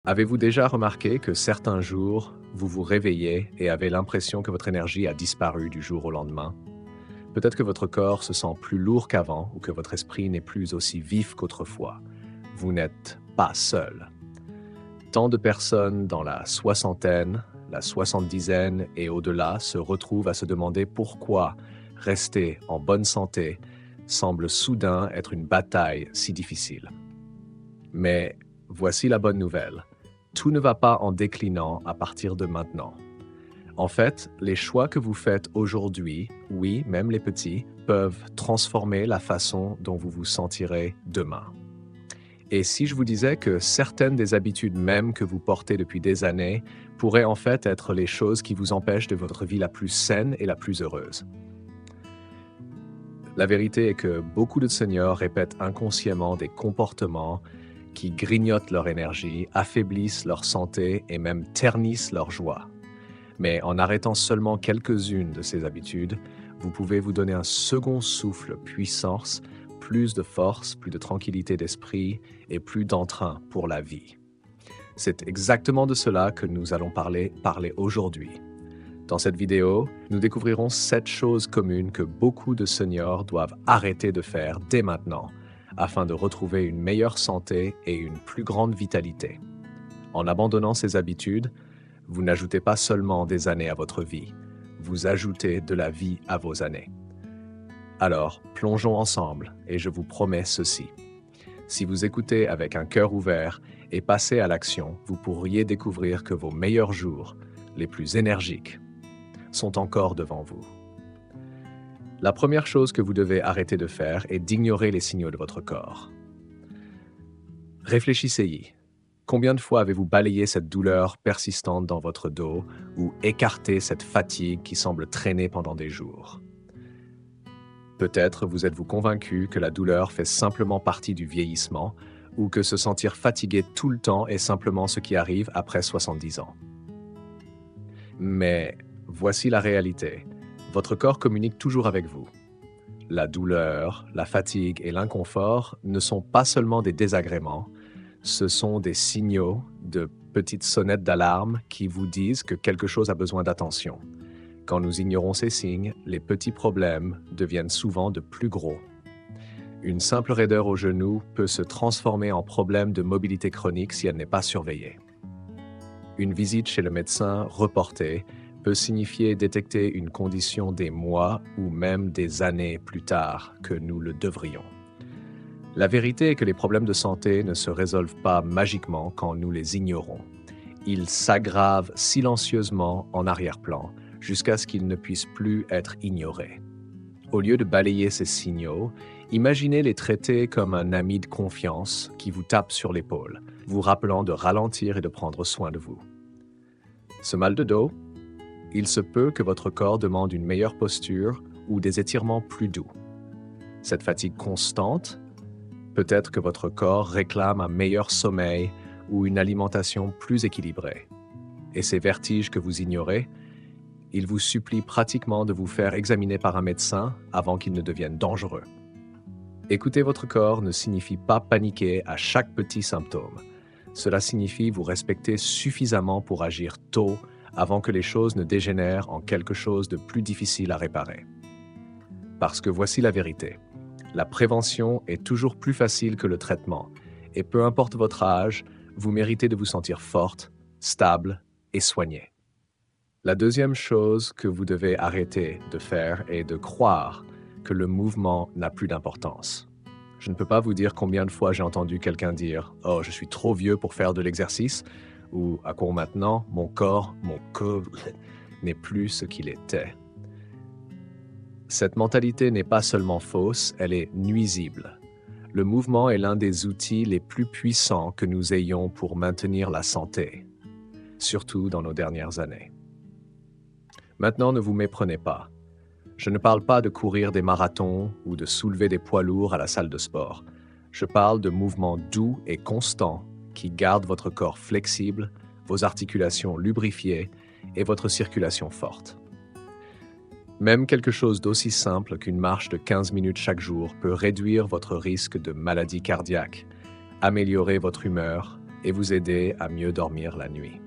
Avez-vous déjà remarqué que certains jours, vous vous réveillez et avez l'impression que votre énergie a disparu du jour au lendemain? Peut-être que votre corps se sent plus lourd qu'avant ou que votre esprit n'est plus aussi vif qu'autrefois. Vous n'êtes pas seul. Tant de personnes dans la soixantaine, la soixante-dizaine et au-delà se retrouvent à se demander pourquoi rester en bonne santé semble soudain être une bataille si difficile. Mais voici la bonne nouvelle. Tout ne va pas en déclinant à partir de maintenant. En fait, les choix que vous faites aujourd'hui, oui, même les petits, peuvent transformer la façon dont vous vous sentirez demain. Et si je vous disais que certaines des habitudes même que vous portez depuis des années pourraient en fait être les choses qui vous empêchent de votre vie la plus saine et la plus heureuse? La vérité est que beaucoup de seniors répètent inconsciemment des comportements qui grignotent leur énergie, affaiblissent leur santé et même ternissent leur joie. Mais en arrêtant seulement quelques-unes de ces habitudes, vous pouvez vous donner un second souffle puissance, plus de force, plus de tranquillité d'esprit et plus d'entrain pour la vie. C'est exactement de cela que nous allons parler aujourd'hui. Dans cette vidéo, nous découvrirons 7 choses communes que beaucoup de seniors doivent arrêter de faire dès maintenant, afin de retrouver une meilleure santé et une plus grande vitalité. En abandonnant ces habitudes, vous n'ajoutez pas seulement des années à votre vie, vous ajoutez de la vie à vos années. Alors, plongeons ensemble et je vous promets ceci. Si vous écoutez avec un cœur ouvert et passez à l'action, vous pourriez découvrir que vos meilleurs jours, les plus énergiques, sont encore devant vous. La première chose que vous devez arrêter de faire est d'ignorer les signaux de votre corps. Réfléchissez-y. Combien de fois avez-vous balayé cette douleur persistante dans votre dos ou écarté cette fatigue qui semble traîner pendant des jours? Peut-être vous êtes-vous convaincu que la douleur fait simplement partie du vieillissement ou que se sentir fatigué tout le temps est simplement ce qui arrive après 70 ans. Mais voici la réalité. Votre corps communique toujours avec vous. La douleur, la fatigue et l'inconfort ne sont pas seulement des désagréments, ce sont des signaux de petites sonnettes d'alarme qui vous disent que quelque chose a besoin d'attention. Quand nous ignorons ces signes, les petits problèmes deviennent souvent de plus gros. Une simple raideur au genou peut se transformer en problème de mobilité chronique si elle n'est pas surveillée. Une visite chez le médecin reportée peut signifier détecter une condition des mois ou même des années plus tard que nous le devrions. La vérité est que les problèmes de santé ne se résolvent pas magiquement quand nous les ignorons. Ils s'aggravent silencieusement en arrière-plan jusqu'à ce qu'ils ne puissent plus être ignorés. Au lieu de balayer ces signaux, imaginez les traiter comme un ami de confiance qui vous tape sur l'épaule, vous rappelant de ralentir et de prendre soin de vous. Ce mal de dos, il se peut que votre corps demande une meilleure posture ou des étirements plus doux. Cette fatigue constante, peut-être que votre corps réclame un meilleur sommeil ou une alimentation plus équilibrée. Et ces vertiges que vous ignorez, il vous supplie pratiquement de vous faire examiner par un médecin avant qu'ils ne deviennent dangereux. Écouter votre corps ne signifie pas paniquer à chaque petit symptôme. Cela signifie vous respecter suffisamment pour agir tôt avant que les choses ne dégénèrent en quelque chose de plus difficile à réparer. Parce que voici la vérité. La prévention est toujours plus facile que le traitement, et peu importe votre âge, vous méritez de vous sentir forte, stable et soignée. La deuxième chose que vous devez arrêter de faire est de croire que le mouvement n'a plus d'importance. Je ne peux pas vous dire combien de fois j'ai entendu quelqu'un dire « Oh, je suis trop vieux pour faire de l'exercice » ou « À quoi maintenant, mon corps n'est plus ce qu'il était ». Cette mentalité n'est pas seulement fausse, elle est nuisible. Le mouvement est l'un des outils les plus puissants que nous ayons pour maintenir la santé, surtout dans nos dernières années. Maintenant, ne vous méprenez pas. Je ne parle pas de courir des marathons ou de soulever des poids lourds à la salle de sport. Je parle de mouvements doux et constants qui gardent votre corps flexible, vos articulations lubrifiées et votre circulation forte. Même quelque chose d'aussi simple qu'une marche de 15 minutes chaque jour peut réduire votre risque de maladie cardiaque, améliorer votre humeur, et vous aider à mieux dormir la nuit.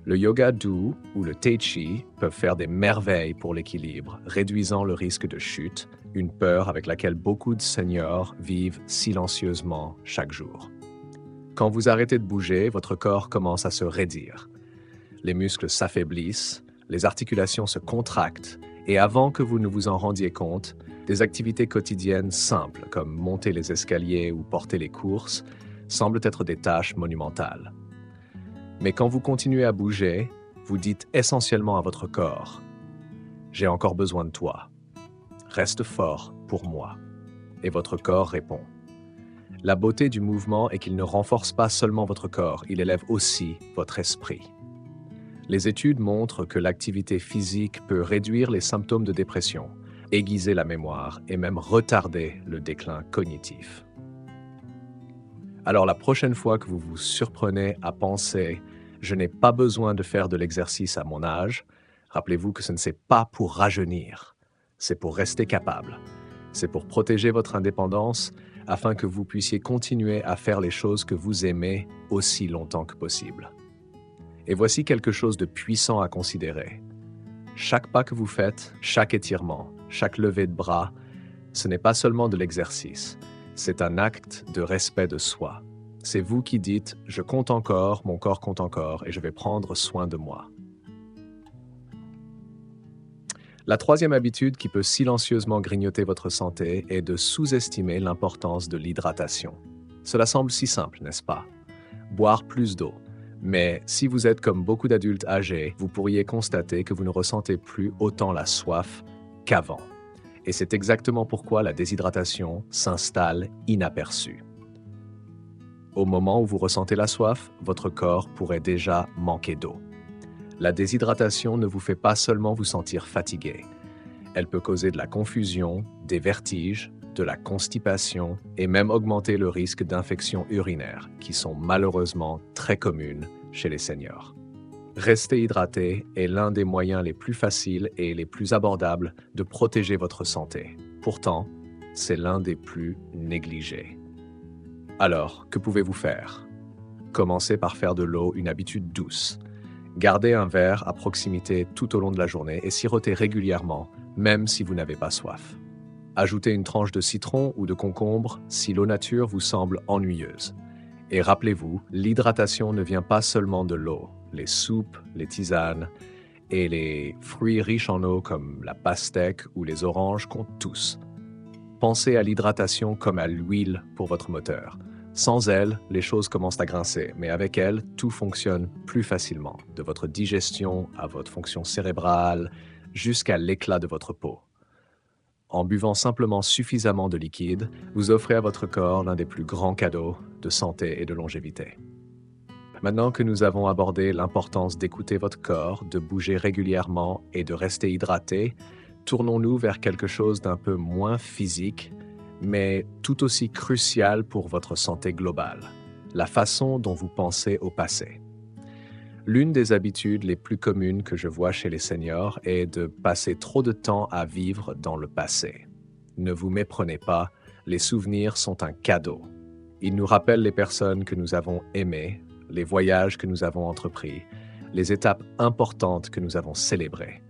Le yoga doux ou le tai chi peuvent faire des merveilles pour l'équilibre, réduisant le risque de chute, une peur avec laquelle beaucoup de seniors vivent silencieusement chaque jour. Quand vous arrêtez de bouger, votre corps commence à se raidir. Les muscles s'affaiblissent, les articulations se contractent, et avant que vous ne vous en rendiez compte, des activités quotidiennes simples, comme monter les escaliers ou porter les courses, semblent être des tâches monumentales. Mais quand vous continuez à bouger, vous dites essentiellement à votre corps « J'ai encore besoin de toi. Reste fort pour moi. » Et votre corps répond. La beauté du mouvement est qu'il ne renforce pas seulement votre corps, il élève aussi votre esprit. Les études montrent que l'activité physique peut réduire les symptômes de dépression, aiguiser la mémoire et même retarder le déclin cognitif. Alors la prochaine fois que vous vous surprenez à penser « je n'ai pas besoin de faire de l'exercice à mon âge », rappelez-vous que ce n'est pas pour rajeunir, c'est pour rester capable. C'est pour protéger votre indépendance afin que vous puissiez continuer à faire les choses que vous aimez aussi longtemps que possible. Et voici quelque chose de puissant à considérer. Chaque pas que vous faites, chaque étirement, chaque levée de bras, ce n'est pas seulement de l'exercice, c'est un acte de respect de soi. C'est vous qui dites « je compte encore, mon corps compte encore et je vais prendre soin de moi ». La troisième habitude qui peut silencieusement grignoter votre santé est de sous-estimer l'importance de l'hydratation. Cela semble si simple, n'est-ce pas? Boire plus d'eau. Mais si vous êtes comme beaucoup d'adultes âgés, vous pourriez constater que vous ne ressentez plus autant la soif qu'avant. Et c'est exactement pourquoi la déshydratation s'installe inaperçue. Au moment où vous ressentez la soif, votre corps pourrait déjà manquer d'eau. La déshydratation ne vous fait pas seulement vous sentir fatigué. Elle peut causer de la confusion, des vertiges, de la constipation et même augmenter le risque d'infections urinaires, qui sont malheureusement très communes chez les seniors. Rester hydraté est l'un des moyens les plus faciles et les plus abordables de protéger votre santé. Pourtant, c'est l'un des plus négligés. Alors, que pouvez-vous faire? Commencez par faire de l'eau une habitude douce. Gardez un verre à proximité tout au long de la journée et sirotez régulièrement, même si vous n'avez pas soif. Ajoutez une tranche de citron ou de concombre si l'eau nature vous semble ennuyeuse. Et rappelez-vous, l'hydratation ne vient pas seulement de l'eau. Les soupes, les tisanes et les fruits riches en eau comme la pastèque ou les oranges comptent tous. Pensez à l'hydratation comme à l'huile pour votre moteur. Sans elle, les choses commencent à grincer, mais avec elle, tout fonctionne plus facilement, de votre digestion à votre fonction cérébrale, jusqu'à l'éclat de votre peau. En buvant simplement suffisamment de liquide, vous offrez à votre corps l'un des plus grands cadeaux de santé et de longévité. Maintenant que nous avons abordé l'importance d'écouter votre corps, de bouger régulièrement et de rester hydraté, tournons-nous vers quelque chose d'un peu moins physique, mais tout aussi crucial pour votre santé globale, la façon dont vous pensez au passé. L'une des habitudes les plus communes que je vois chez les seniors est de passer trop de temps à vivre dans le passé. Ne vous méprenez pas, les souvenirs sont un cadeau. Ils nous rappellent les personnes que nous avons aimées, les voyages que nous avons entrepris, les étapes importantes que nous avons célébrées.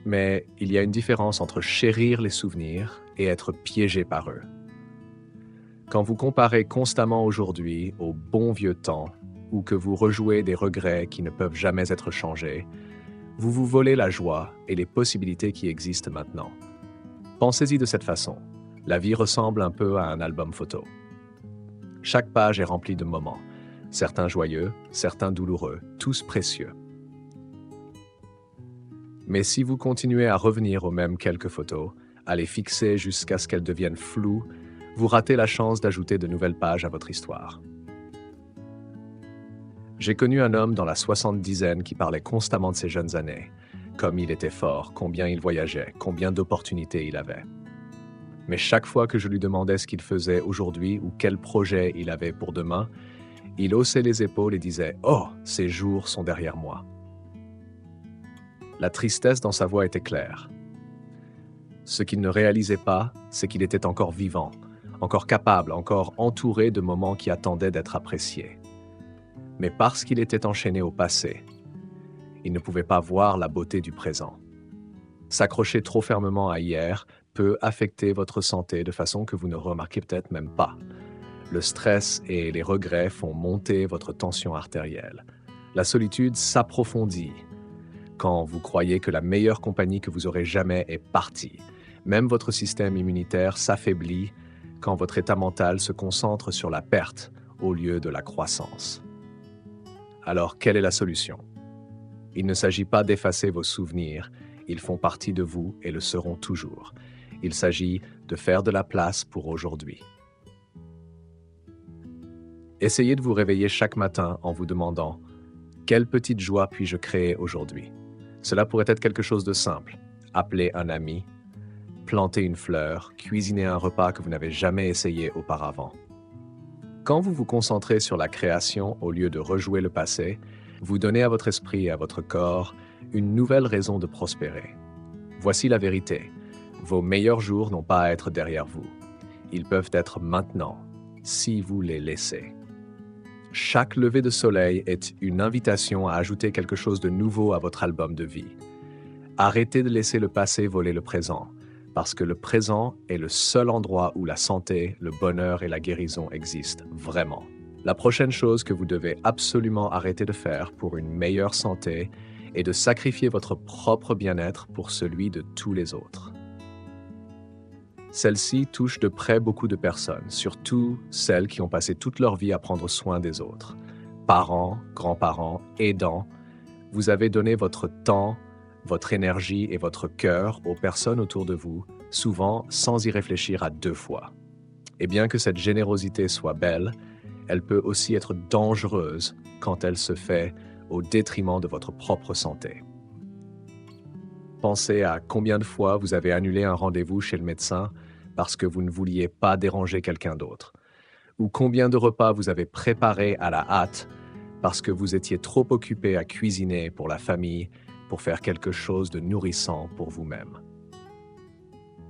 Mais il y a une différence entre chérir les souvenirs et être piégé par eux. Quand vous comparez constamment aujourd'hui au bon vieux temps, ou que vous rejouez des regrets qui ne peuvent jamais être changés, vous vous volez la joie et les possibilités qui existent maintenant. Pensez-y de cette façon. La vie ressemble un peu à un album photo. Chaque page est remplie de moments, certains joyeux, certains douloureux, tous précieux. Mais si vous continuez à revenir aux mêmes quelques photos, à les fixer jusqu'à ce qu'elles deviennent floues, vous ratez la chance d'ajouter de nouvelles pages à votre histoire. J'ai connu un homme dans la soixante-dizaine qui parlait constamment de ses jeunes années, comme il était fort, combien il voyageait, combien d'opportunités il avait. Mais chaque fois que je lui demandais ce qu'il faisait aujourd'hui ou quel projet il avait pour demain, il haussait les épaules et disait « Oh, ces jours sont derrière moi ». La tristesse dans sa voix était claire. Ce qu'il ne réalisait pas, c'est qu'il était encore vivant, encore capable, encore entouré de moments qui attendaient d'être appréciés. Mais parce qu'il était enchaîné au passé, il ne pouvait pas voir la beauté du présent. S'accrocher trop fermement à hier peut affecter votre santé de façon que vous ne remarquez peut-être même pas. Le stress et les regrets font monter votre tension artérielle. La solitude s'approfondit quand vous croyez que la meilleure compagnie que vous aurez jamais est partie. Même votre système immunitaire s'affaiblit quand votre état mental se concentre sur la perte au lieu de la croissance. Alors, quelle est la solution? Il ne s'agit pas d'effacer vos souvenirs, ils font partie de vous et le seront toujours. Il s'agit de faire de la place pour aujourd'hui. Essayez de vous réveiller chaque matin en vous demandant « Quelle petite joie puis-je créer aujourd'hui ?» Cela pourrait être quelque chose de simple. Appeler un ami, planter une fleur, cuisiner un repas que vous n'avez jamais essayé auparavant. Quand vous vous concentrez sur la création au lieu de rejouer le passé, vous donnez à votre esprit et à votre corps une nouvelle raison de prospérer. Voici la vérité. Vos meilleurs jours n'ont pas à être derrière vous. Ils peuvent être maintenant, si vous les laissez. Chaque lever de soleil est une invitation à ajouter quelque chose de nouveau à votre album de vie. Arrêtez de laisser le passé voler le présent, parce que le présent est le seul endroit où la santé, le bonheur et la guérison existent vraiment. La prochaine chose que vous devez absolument arrêter de faire pour une meilleure santé est de sacrifier votre propre bien-être pour celui de tous les autres. Celle-ci touche de près beaucoup de personnes, surtout celles qui ont passé toute leur vie à prendre soin des autres. Parents, grands-parents, aidants, vous avez donné votre temps, votre énergie et votre cœur aux personnes autour de vous, souvent sans y réfléchir à deux fois. Et bien que cette générosité soit belle, elle peut aussi être dangereuse quand elle se fait au détriment de votre propre santé. Pensez à combien de fois vous avez annulé un rendez-vous chez le médecin parce que vous ne vouliez pas déranger quelqu'un d'autre, ou combien de repas vous avez préparés à la hâte parce que vous étiez trop occupé à cuisiner pour la famille pour faire quelque chose de nourrissant pour vous-même.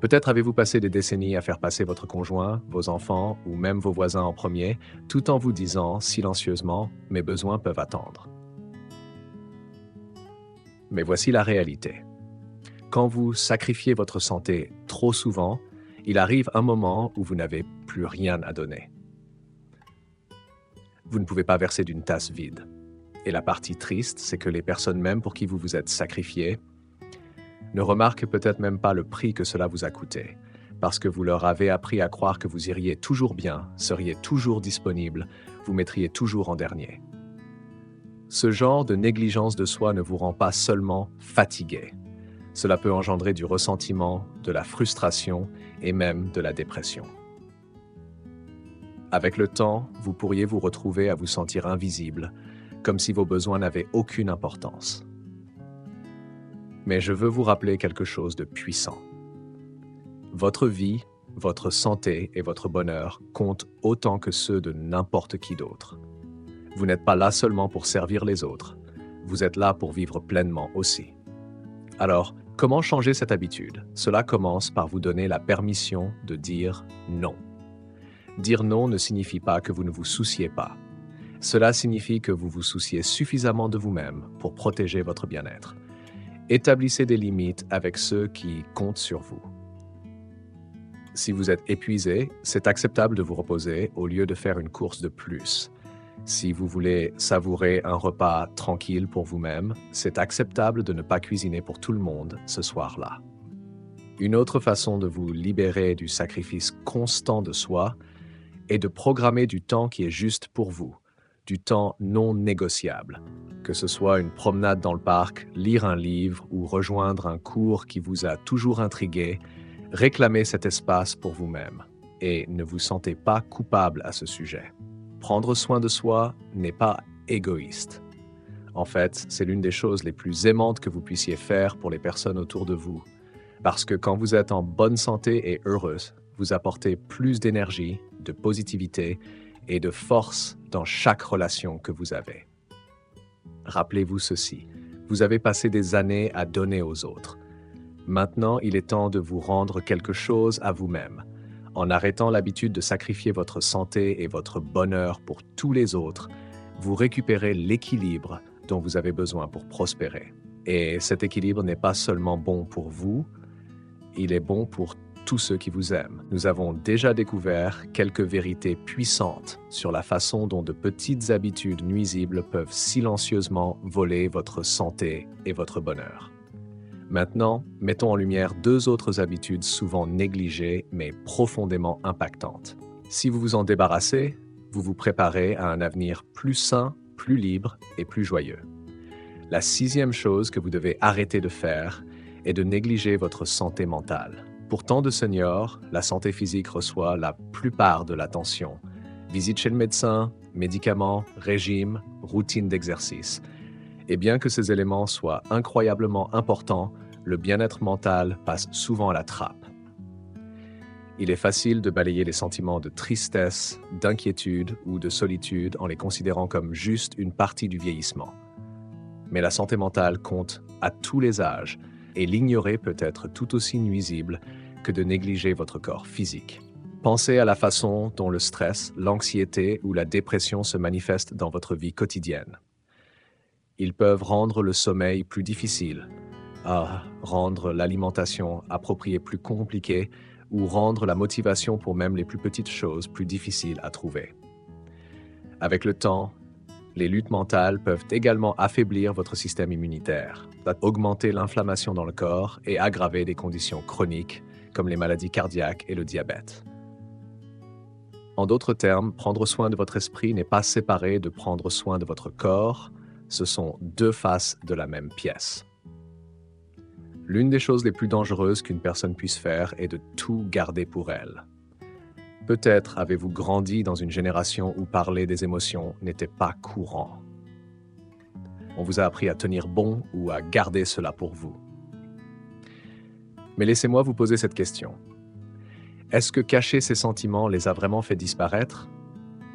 Peut-être avez-vous passé des décennies à faire passer votre conjoint, vos enfants ou même vos voisins en premier, tout en vous disant silencieusement « mes besoins peuvent attendre ». Mais voici la réalité. Quand vous sacrifiez votre santé trop souvent, il arrive un moment où vous n'avez plus rien à donner. Vous ne pouvez pas verser d'une tasse vide. Et la partie triste, c'est que les personnes même pour qui vous vous êtes sacrifié ne remarquent peut-être même pas le prix que cela vous a coûté, parce que vous leur avez appris à croire que vous iriez toujours bien, seriez toujours disponible, vous mettriez toujours en dernier. Ce genre de négligence de soi ne vous rend pas seulement fatigué. Cela peut engendrer du ressentiment, de la frustration et même de la dépression. Avec le temps, vous pourriez vous retrouver à vous sentir invisible, comme si vos besoins n'avaient aucune importance. Mais je veux vous rappeler quelque chose de puissant. Votre vie, votre santé et votre bonheur comptent autant que ceux de n'importe qui d'autre. Vous n'êtes pas là seulement pour servir les autres, vous êtes là pour vivre pleinement aussi. Alors, comment changer cette habitude? Cela commence par vous donner la permission de dire non. Dire non ne signifie pas que vous ne vous souciez pas. Cela signifie que vous vous souciez suffisamment de vous-même pour protéger votre bien-être. Établissez des limites avec ceux qui comptent sur vous. Si vous êtes épuisé, c'est acceptable de vous reposer au lieu de faire une course de plus. Si vous voulez savourer un repas tranquille pour vous-même, c'est acceptable de ne pas cuisiner pour tout le monde ce soir-là. Une autre façon de vous libérer du sacrifice constant de soi est de programmer du temps qui est juste pour vous, du temps non négociable, que ce soit une promenade dans le parc, lire un livre ou rejoindre un cours qui vous a toujours intrigué. Réclamez cet espace pour vous-même et ne vous sentez pas coupable à ce sujet. Prendre soin de soi n'est pas égoïste. En fait, c'est l'une des choses les plus aimantes que vous puissiez faire pour les personnes autour de vous. Parce que quand vous êtes en bonne santé et heureuse, vous apportez plus d'énergie, de positivité et de force dans chaque relation que vous avez. Rappelez-vous ceci, vous avez passé des années à donner aux autres. Maintenant, il est temps de vous rendre quelque chose à vous-même. En arrêtant l'habitude de sacrifier votre santé et votre bonheur pour tous les autres, vous récupérez l'équilibre dont vous avez besoin pour prospérer. Et cet équilibre n'est pas seulement bon pour vous, il est bon pour tous ceux qui vous aiment. Nous avons déjà découvert quelques vérités puissantes sur la façon dont de petites habitudes nuisibles peuvent silencieusement voler votre santé et votre bonheur. Maintenant, mettons en lumière deux autres habitudes souvent négligées mais profondément impactantes. Si vous vous en débarrassez, vous vous préparez à un avenir plus sain, plus libre et plus joyeux. La sixième chose que vous devez arrêter de faire est de négliger votre santé mentale. Pour tant de seniors, la santé physique reçoit la plupart de l'attention. Visite chez le médecin, médicaments, régime, routine d'exercice. Et bien que ces éléments soient incroyablement importants, le bien-être mental passe souvent à la trappe. Il est facile de balayer les sentiments de tristesse, d'inquiétude ou de solitude en les considérant comme juste une partie du vieillissement. Mais la santé mentale compte à tous les âges et l'ignorer peut être tout aussi nuisible que de négliger votre corps physique. Pensez à la façon dont le stress, l'anxiété ou la dépression se manifestent dans votre vie quotidienne. Ils peuvent rendre le sommeil plus difficile, rendre l'alimentation appropriée plus compliquée ou rendre la motivation pour même les plus petites choses plus difficiles à trouver. Avec le temps, les luttes mentales peuvent également affaiblir votre système immunitaire, augmenter l'inflammation dans le corps et aggraver des conditions chroniques comme les maladies cardiaques et le diabète. En d'autres termes, prendre soin de votre esprit n'est pas séparé de prendre soin de votre corps, ce sont deux faces de la même pièce. L'une des choses les plus dangereuses qu'une personne puisse faire est de tout garder pour elle. Peut-être avez-vous grandi dans une génération où parler des émotions n'était pas courant. On vous a appris à tenir bon ou à garder cela pour vous. Mais laissez-moi vous poser cette question. Est-ce que cacher ces sentiments les a vraiment fait disparaître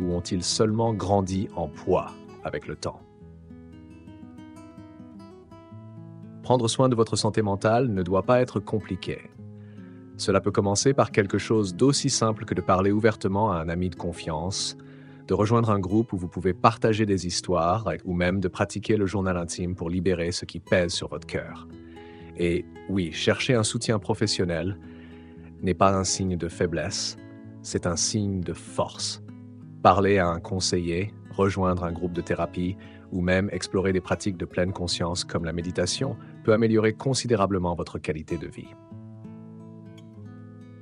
ou ont-ils seulement grandi en poids avec le temps? Prendre soin de votre santé mentale ne doit pas être compliqué. Cela peut commencer par quelque chose d'aussi simple que de parler ouvertement à un ami de confiance, de rejoindre un groupe où vous pouvez partager des histoires ou même de pratiquer le journal intime pour libérer ce qui pèse sur votre cœur. Et oui, chercher un soutien professionnel n'est pas un signe de faiblesse, c'est un signe de force. Parler à un conseiller, rejoindre un groupe de thérapie ou même explorer des pratiques de pleine conscience comme la méditation peut améliorer considérablement votre qualité de vie.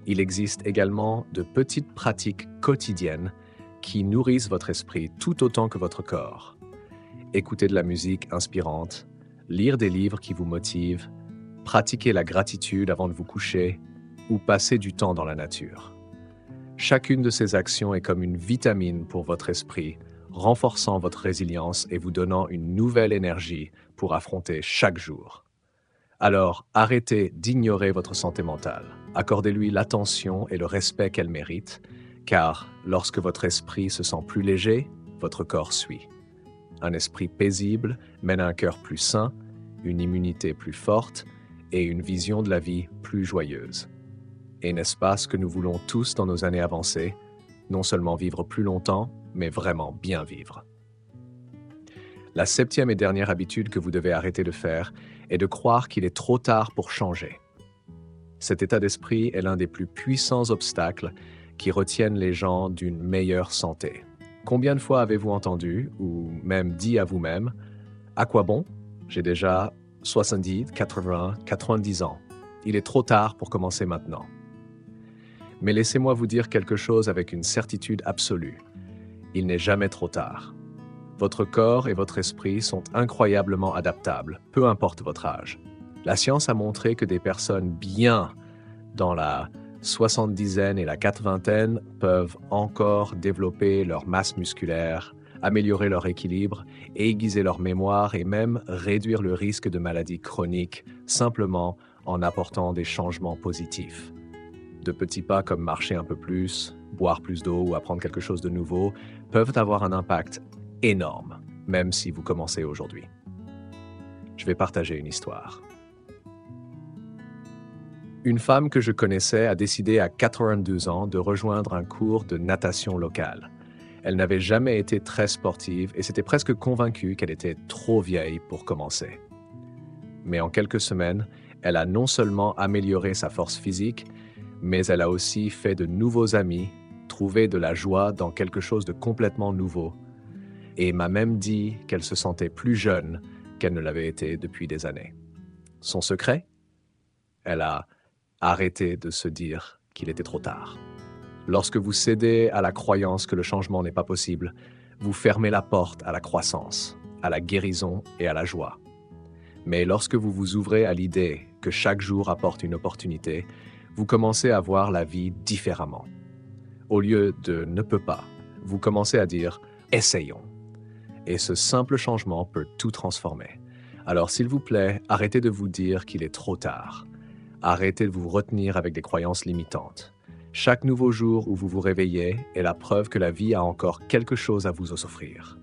Il existe également de petites pratiques quotidiennes qui nourrissent votre esprit tout autant que votre corps. Écouter de la musique inspirante, lire des livres qui vous motivent, pratiquer la gratitude avant de vous coucher ou passer du temps dans la nature. Chacune de ces actions est comme une vitamine pour votre esprit, renforçant votre résilience et vous donnant une nouvelle énergie pour affronter chaque jour. Alors, arrêtez d'ignorer votre santé mentale. Accordez-lui l'attention et le respect qu'elle mérite, car lorsque votre esprit se sent plus léger, votre corps suit. Un esprit paisible mène à un cœur plus sain, une immunité plus forte et une vision de la vie plus joyeuse. Et n'est-ce pas ce que nous voulons tous dans nos années avancées? Non seulement vivre plus longtemps, mais vraiment bien vivre. La septième et dernière habitude que vous devez arrêter de faire est de croire qu'il est trop tard pour changer. Cet état d'esprit est l'un des plus puissants obstacles qui retiennent les gens d'une meilleure santé. Combien de fois avez-vous entendu, ou même dit à vous-même, « À quoi bon? J'ai déjà 70, 80, 90 ans. Il est trop tard pour commencer maintenant. » Mais laissez-moi vous dire quelque chose avec une certitude absolue. Il n'est jamais trop tard. Votre corps et votre esprit sont incroyablement adaptables, peu importe votre âge. La science a montré que des personnes bien dans la soixante-dizaine et la quatre-vingtaine peuvent encore développer leur masse musculaire, améliorer leur équilibre, aiguiser leur mémoire et même réduire le risque de maladies chroniques simplement en apportant des changements positifs. De petits pas comme marcher un peu plus, boire plus d'eau ou apprendre quelque chose de nouveau peuvent avoir un impact énorme, même si vous commencez aujourd'hui. Je vais partager une histoire. Une femme que je connaissais a décidé à 82 ans de rejoindre un cours de natation local. Elle n'avait jamais été très sportive et s'était presque convaincue qu'elle était trop vieille pour commencer. Mais en quelques semaines, elle a non seulement amélioré sa force physique, mais elle a aussi fait de nouveaux amis, trouvé de la joie dans quelque chose de complètement nouveau, et m'a même dit qu'elle se sentait plus jeune qu'elle ne l'avait été depuis des années. Son secret? Elle a arrêté de se dire qu'il était trop tard. Lorsque vous cédez à la croyance que le changement n'est pas possible, vous fermez la porte à la croissance, à la guérison et à la joie. Mais lorsque vous vous ouvrez à l'idée que chaque jour apporte une opportunité, vous commencez à voir la vie différemment. Au lieu de « ne peut pas », vous commencez à dire « essayons ». Et ce simple changement peut tout transformer. Alors s'il vous plaît, arrêtez de vous dire qu'il est trop tard. Arrêtez de vous retenir avec des croyances limitantes. Chaque nouveau jour où vous vous réveillez est la preuve que la vie a encore quelque chose à vous offrir.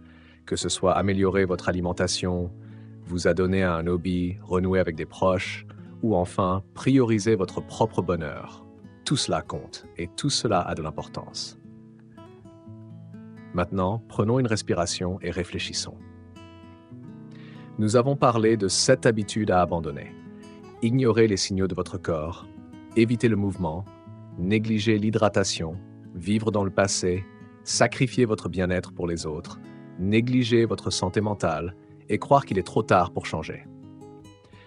Que ce soit améliorer votre alimentation, vous adonner à un hobby, renouer avec des proches, ou enfin prioriser votre propre bonheur. Tout cela compte et tout cela a de l'importance. Maintenant, prenons une respiration et réfléchissons. Nous avons parlé de 7 habitudes à abandonner. Ignorer les signaux de votre corps, éviter le mouvement, négliger l'hydratation, vivre dans le passé, sacrifier votre bien-être pour les autres, négliger votre santé mentale et croire qu'il est trop tard pour changer.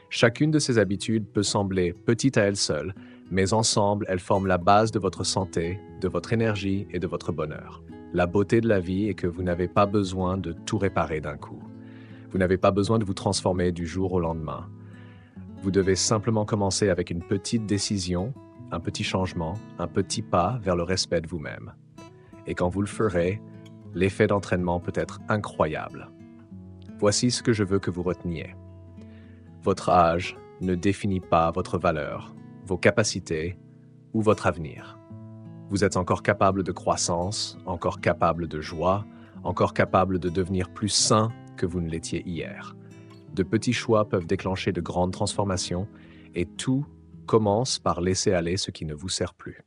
Chacune de ces habitudes peut sembler petite à elle seule, mais ensemble, elles forment la base de votre santé, de votre énergie et de votre bonheur. La beauté de la vie est que vous n'avez pas besoin de tout réparer d'un coup. Vous n'avez pas besoin de vous transformer du jour au lendemain. Vous devez simplement commencer avec une petite décision, un petit changement, un petit pas vers le respect de vous-même. Et quand vous le ferez, l'effet d'entraînement peut être incroyable. Voici ce que je veux que vous reteniez. Votre âge ne définit pas votre valeur, vos capacités ou votre avenir. Vous êtes encore capable de croissance, encore capable de joie, encore capable de devenir plus sain que vous ne l'étiez hier. De petits choix peuvent déclencher de grandes transformations et tout commence par laisser aller ce qui ne vous sert plus.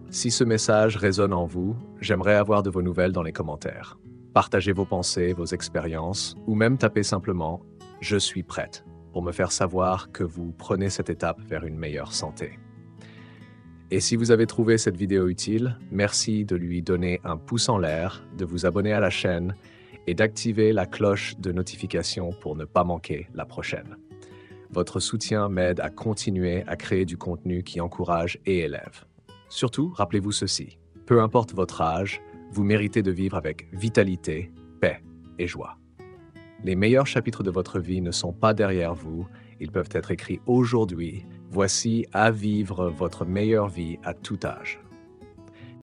Si ce message résonne en vous, j'aimerais avoir de vos nouvelles dans les commentaires. Partagez vos pensées, vos expériences, ou même tapez simplement « Je suis prête » pour me faire savoir que vous prenez cette étape vers une meilleure santé. Et si vous avez trouvé cette vidéo utile, merci de lui donner un pouce en l'air, de vous abonner à la chaîne et d'activer la cloche de notification pour ne pas manquer la prochaine. Votre soutien m'aide à continuer à créer du contenu qui encourage et élève. Surtout, rappelez-vous ceci, peu importe votre âge, vous méritez de vivre avec vitalité, paix et joie. Les meilleurs chapitres de votre vie ne sont pas derrière vous, ils peuvent être écrits aujourd'hui. Voici à vivre votre meilleure vie à tout âge.